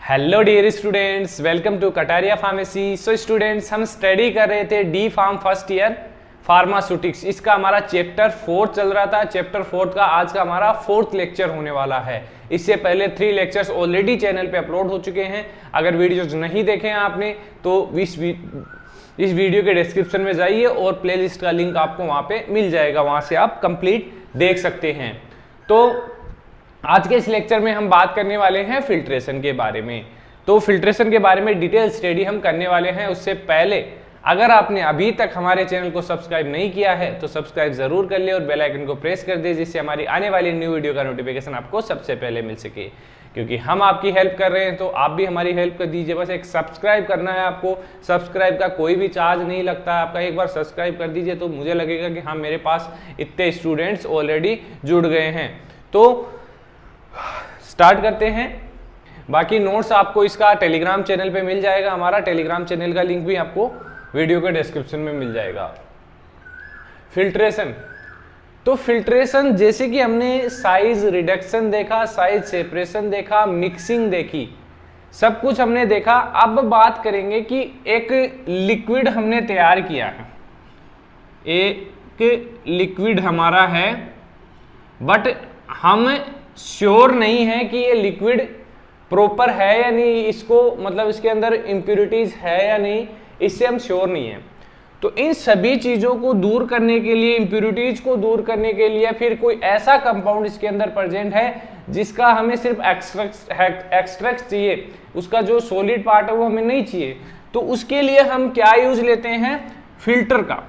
Hello dear students, welcome to Kataria pharmacy. So students, हम study कर रहे थे D pharm first year pharmaceutics. इसका हमारा चैप्टर 4 चल रहा था। चैप्टर 4 का आज का हमारा 4th लेक्चर होने वाला है। इससे पहले 3 लेक्चर्स ऑलरेडी चैनल पे अपलोड हो चुके हैं। अगर वीडियोज नहीं देखे हैं आपने तो इस वीडियो के डिस्क्रिप्शन में जाइए और प्लेलिस्ट का लिंक आपको वहाँ पे मिल जाएगा, वहाँ से आप कंप्लीट देख सकते हैं। तो आज के इस लेक्चर में हम बात करने वाले हैं फिल्ट्रेशन के बारे में। तो फिल्ट्रेशन के बारे में डिटेल स्टडी हम करने वाले हैं। उससे पहले अगर आपने अभी तक हमारे चैनल को सब्सक्राइब नहीं किया है तो सब्सक्राइब जरूर कर ले और बेल आइकन को प्रेस कर दे, जिससे हमारी आने वाली न्यू वीडियो का नोटिफिकेशन आपको सबसे पहले मिल सके। क्योंकि हम आपकी हेल्प कर रहे हैं तो आप भी हमारी हेल्प कर दीजिए। बस एक सब्सक्राइब करना है आपको। सब्सक्राइब का कोई भी चार्ज नहीं लगता। आपका एक बार सब्सक्राइब कर दीजिए तो मुझे लगेगा कि हाँ, मेरे पास इतने स्टूडेंट्स ऑलरेडी जुड़ गए हैं। तो स्टार्ट करते हैं। बाकी नोट्स आपको इसका टेलीग्राम चैनल पे मिल जाएगा। हमारा टेलीग्राम चैनल का लिंक भी आपको वीडियो के डिस्क्रिप्शन में मिल जाएगा। फिल्ट्रेशन, तो फिल्ट्रेशन जैसे कि हमने साइज रिडक्शन देखा, साइज सेपरेशन देखा, मिक्सिंग देखी, सब कुछ हमने देखा। अब बात करेंगे कि एक लिक्विड हमने तैयार किया है। एक लिक्विड हमारा है, बट हम श्योर नहीं है कि ये लिक्विड प्रॉपर है या नहीं, इसको मतलब इसके अंदर इम्प्यूरिटीज है या नहीं, इससे हम श्योर नहीं है। तो इन सभी चीजों को दूर करने के लिए, इम्प्यूरिटीज को दूर करने के लिए, फिर कोई ऐसा कंपाउंड इसके अंदर प्रेजेंट है जिसका हमें सिर्फ एक्सट्रैक्ट चाहिए, उसका जो सॉलिड पार्ट है वो हमें नहीं चाहिए, तो उसके लिए हम क्या यूज लेते हैं? फिल्टर का।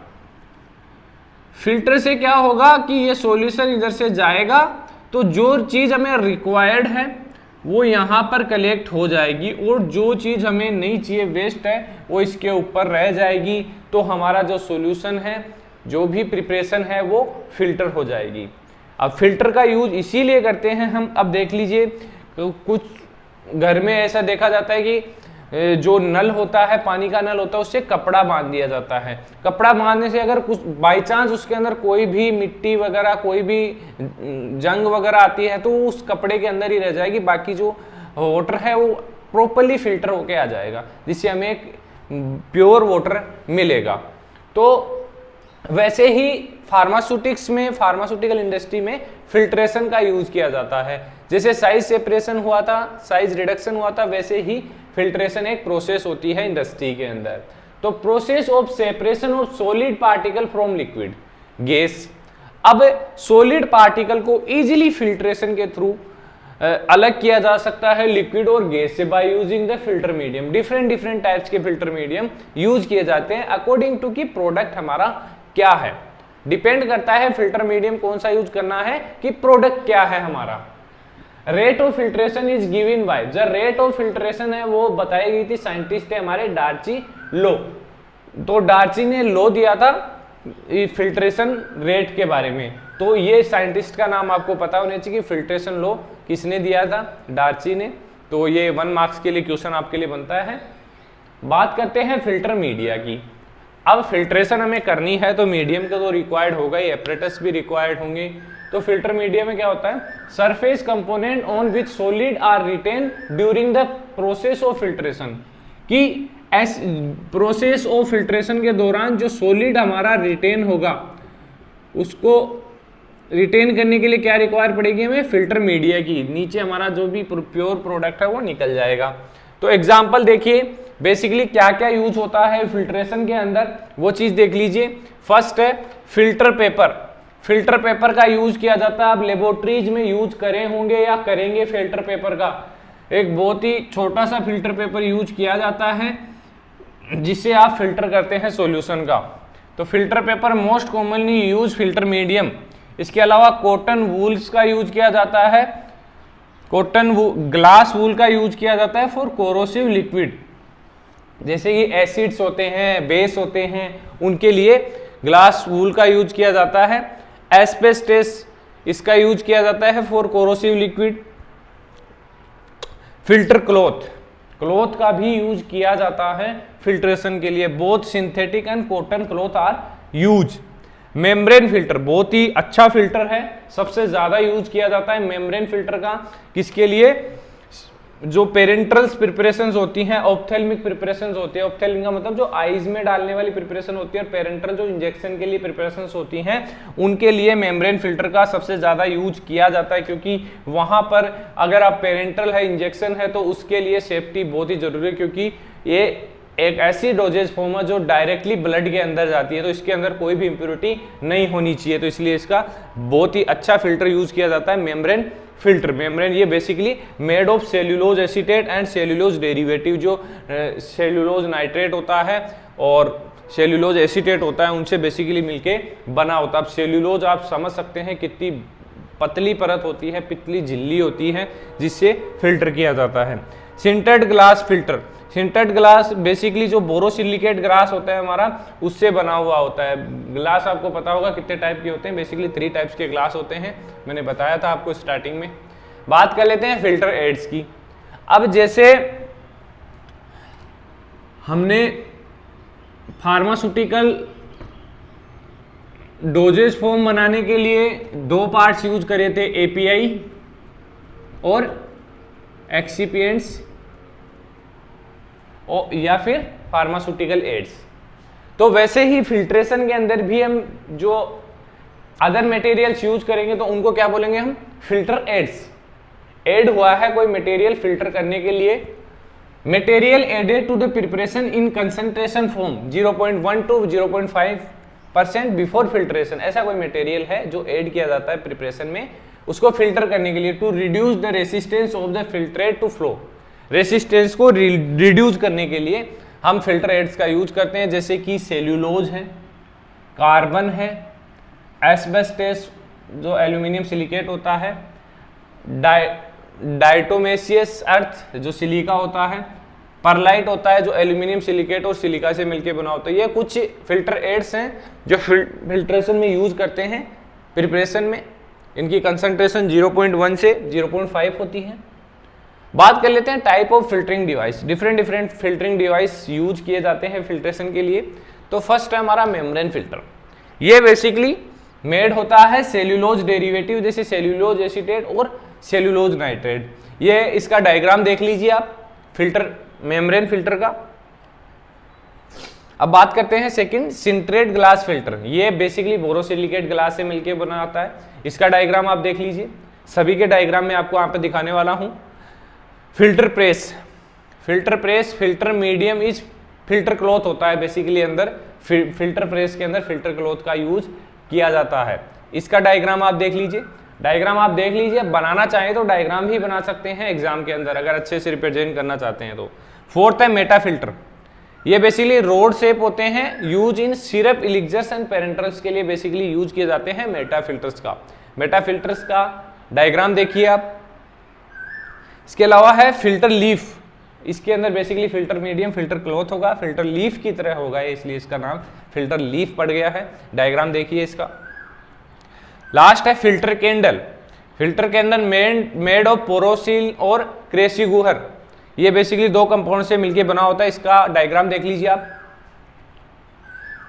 फिल्टर से क्या होगा कि ये सॉल्यूशन इधर से जाएगा तो जो चीज हमें रिक्वायर्ड है वो यहाँ पर कलेक्ट हो जाएगी, और जो चीज हमें नहीं चाहिए, वेस्ट है, वो इसके ऊपर रह जाएगी। तो हमारा जो सॉल्यूशन है, जो भी प्रिपरेशन है, वो फिल्टर हो जाएगी। अब फिल्टर का यूज इसीलिए करते हैं हम। अब देख लीजिए, कुछ घर में ऐसा देखा जाता है कि जो नल होता है, पानी का नल होता है, उससे कपड़ा बांध दिया जाता है। कपड़ा बांधने से अगर कुछ बाई चांस उसके अंदर कोई भी मिट्टी वगैरह, कोई भी जंग वगैरह आती है तो उस कपड़े के अंदर ही रह जाएगी। बाकी जो वाटर है वो प्रॉपरली फिल्टर होके आ जाएगा, जिससे हमें एक प्योर वाटर मिलेगा। तो वैसे ही फार्मास्यूटिक्स में, फार्मास्यूटिकल इंडस्ट्री में फिल्ट्रेशन का यूज किया जाता है। जैसे साइज सेपरेशन हुआ था, साइज रिडक्शन हुआ था, वैसे ही फिल्ट्रेशन एक प्रोसेस होती है इंडस्ट्री के अंदर। तो process of separation of solid particle from liquid gas. अब सॉलिड पार्टिकल को इजीली फिल्ट्रेशन के थ्रू अलग किया जा सकता है लिक्विड और गैस से by using the filter medium. Different types के फिल्टर मीडियम यूज किए जाते हैं अकॉर्डिंग टू कि प्रोडक्ट हमारा क्या है। डिपेंड करता है फिल्टर मीडियम कौन सा यूज करना है कि प्रोडक्ट क्या है हमारा। Rate of filtration is given by, जो रेट ऑफ फिल्ट्रेशन है वो बताई गई थी, साइंटिस्ट थे हमारे डार्ची लो। तो डार्ची ने लो दिया था फिल्ट्रेशन रेट के बारे में। तो ये साइंटिस्ट का नाम आपको पता होना चाहिए कि फिल्ट्रेशन लो किसने दिया था? डार्ची ने। तो ये 1 मार्क्स के लिए क्वेश्चन आपके लिए बनता है। बात करते हैं फिल्टर मीडिया की। अब फिल्ट्रेशन हमें करनी है तो मीडियम का तो रिक्वायर्ड होगा ही, एपरेटस भी रिक्वायर्ड होंगे। तो फिल्टर मीडिया में क्या होता है? Surface component on which solid are retained during the process of filtration, कि प्रोसेस ऑफ फिल्ट्रेशन के दौरान जो सॉलिड हमारा रिटेन होगा, उसको रिटेन करने के लिए क्या रिक्वायर पड़ेगी हमें? फिल्टर मीडिया की। नीचे हमारा जो भी प्योर प्रोडक्ट है वो निकल जाएगा। तो एग्जाम्पल देखिए, बेसिकली क्या क्या यूज होता है फिल्ट्रेशन के अंदर, वो चीज देख लीजिए। फर्स्ट है फिल्टर पेपर। फिल्टर पेपर का यूज किया जाता है। आप लेबोरेटरीज में यूज करे होंगे या करेंगे फिल्टर पेपर का। एक बहुत ही छोटा सा फिल्टर पेपर यूज किया जाता है जिससे आप फिल्टर करते हैं सॉल्यूशन का। तो filter paper most commonly use filter medium. इसके अलावा कॉटन वूल्स का यूज किया जाता है, ग्लास वूल का यूज किया जाता है फॉर कोरोसिव लिक्विड। जैसे कि एसिड्स होते हैं, बेस होते हैं, उनके लिए ग्लास वूल का यूज किया जाता है। एस्बेस्टस, इसका यूज किया जाता है for corrosive liquid. Filter cloth का भी यूज किया जाता है फिल्ट्रेशन के लिए। Both synthetic and cotton cloth are use. Membrane filter बहुत ही अच्छा फिल्टर है, सबसे ज्यादा यूज किया जाता है मेम्ब्रेन फिल्टर का। किसके लिए? जो पेरेंट्रल्स प्रिपरेशंस होती हैं, ऑप्थेल्मिक प्रिपरेशंस होती है, ऑप्थेल्मिक का मतलब जो आईज में डालने वाली प्रिपरेशन होती है, और पेरेंट्रल जो इंजेक्शन के लिए प्रिपरेशंस होती हैं, उनके लिए मेम्ब्रेन फिल्टर का सबसे ज़्यादा यूज किया जाता है, क्योंकि वहाँ पर अगर आप पेरेंट्रल है, इंजेक्शन है, तो उसके लिए सेफ्टी बहुत ही जरूरी है, क्योंकि ये एक ऐसी डोजेज फॉर्म है जो डायरेक्टली ब्लड के अंदर जाती है, तो इसके अंदर कोई भी इंप्योरिटी नहीं होनी चाहिए, तो इसलिए इसका बहुत ही अच्छा फिल्टर यूज किया जाता है मेम्ब्रेन फिल्टर। मेम्ब्रेन ये basically made of cellulose acetate and cellulose derivative, जो सेल्यूलोज नाइट्रेट होता है और सेल्यूलोज एसीटेट होता है, उनसे बेसिकली मिलके बना होता है। अब सेल्यूलोज आप समझ सकते हैं कितनी पतली परत होती है, पतली झिल्ली होती है, जिससे फिल्टर किया जाता है। Sintered glass filter, sintered glass basically जो बोरोसिलिकेट ग्लास होता है हमारा, उससे बना हुआ होता है। ग्लास आपको पता होगा कितने टाइप के होते हैं, बेसिकली 3 टाइप्स के ग्लास होते हैं, मैंने बताया था आपको स्टार्टिंग में। बात कर लेते हैं फिल्टर एड्स की। अब जैसे हमने फार्मास्यूटिकल डोजेज फॉर्म बनाने के लिए 2 पार्ट्स यूज करे थे, एपीआई और एक्सिपिएंट्स या फिर फार्मास्यूटिकल एड्स, तो वैसे ही फिल्ट्रेशन के अंदर भी हम जो अदर मटेरियल्स यूज करेंगे तो उनको क्या बोलेंगे हम, फिल्टर एड्स। एड हुआ है कोई मटेरियल फिल्टर करने के लिए, material added to the preparation in concentration form 0.1 to 0.5% before filtration, ऐसा कोई मटेरियल है जो ऐड किया जाता है प्रिपरेशन में, उसको फिल्टर करने के लिए, to reduce the resistance of the filtrate to flow, resistance को रिड्यूस करने के लिए हम फिल्टर एड्स का यूज करते हैं, जैसे कि सेल्यूलोज है, कार्बन है, एस्बेस्टेस जो एल्यूमिनियम सिलिकेट होता है, डाइटोमेसियस अर्थ जो सिलिका होता है, परलाइट होता है जो एल्यूमिनियम सिलिकेट और सिलिका से मिलकर बना होता है। ये कुछ फिल्टर एड्स हैं जो फिल्ट्रेशन में यूज करते हैं प्रिपरेशन में, इनकी कंसंट्रेशन 0.1 से 0.5 होती है। बात कर लेते हैं type of filtering device, different filtering device use किए जाते हैं फिल्ट्रेशन के लिए। तो फर्स्ट है हमारा मेम्ब्रेन फिल्टर, ये बेसिकली मेड होता है सेल्यूलोज डेरिवेटिव, जैसे सेल्यूलोज एसीटेट और सेल्यूलोज नाइट्रेट। ये इसका डायग्राम देख लीजिए आप फिल्टर, मेम्ब्रेन फिल्टर का। अब बात करते हैं सेकंड, सिंट्रेट ग्लास फिल्टर, ये बेसिकली बोरोसिलिकेट ग्लास से मिलकर बना आता है। इसका डायग्राम आप देख लीजिए, सभी के डायग्राम में आपको यहाँ पे दिखाने वाला हूं। Filter press, filter press, filter medium is filter cloth होता है बेसिकली अंदर, फिल्टर प्रेस के अंदर फिल्टर क्लॉथ का यूज किया जाता है। इसका डायग्राम आप देख लीजिए, डायग्राम आप देख लीजिए, बनाना चाहें तो डायग्राम भी बना सकते हैं एग्जाम के अंदर अगर अच्छे से रिप्रेजेंट करना चाहते हैं तो। फोर्थ है मेटा फिल्टर, ये बेसिकली रोड शेप होते हैं, use in syrup elixirs and parenterals के लिए बेसिकली यूज किए जाते हैं मेटा फिल्टर्स का। मेटा फिल्टर्स का डायग्राम देखिए आप। इसके अलावा है फिल्टर लीफ, इसके अंदर basically filter medium filter cloth होगा, फिल्टर लीफ की तरह होगा, इसलिए इसका नाम फिल्टर लीफ पड़ गया है। डायग्राम देखिए इसका। लास्ट है filter candle, filter candle made of porcelain और क्रेसिगुहर, ये बेसिकली 2 कंपाउंड से मिलकर बना होता है। इसका डायग्राम देख लीजिए आप।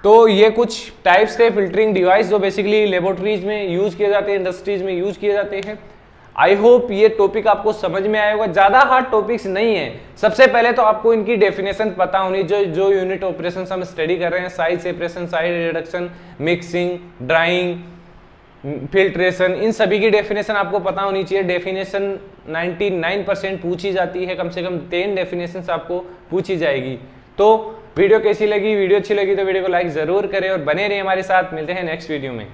तो ये कुछ टाइप्स थे फिल्टरिंग डिवाइस जो बेसिकली लेबोरेटरीज में यूज किए जाते हैं, इंडस्ट्रीज में यूज किए जाते हैं। आई होप ये टॉपिक आपको समझ में आया होगा, ज्यादा हार्ड टॉपिक्स नहीं है। सबसे पहले तो आपको इनकी डेफिनेशन पता होनी, जो यूनिट ऑपरेशन हम स्टडी कर रहे हैं, size separation, size reduction, mixing, drying, filtration, इन सभी की डेफिनेशन आपको पता होनी चाहिए। डेफिनेशन 99% पूछी जाती है, कम से कम 10 डेफिनेशन आपको पूछी जाएगी। तो वीडियो कैसी लगी, वीडियो अच्छी लगी तो वीडियो को लाइक जरूर करें और बने रहिए हमारे साथ। मिलते हैं नेक्स्ट वीडियो में।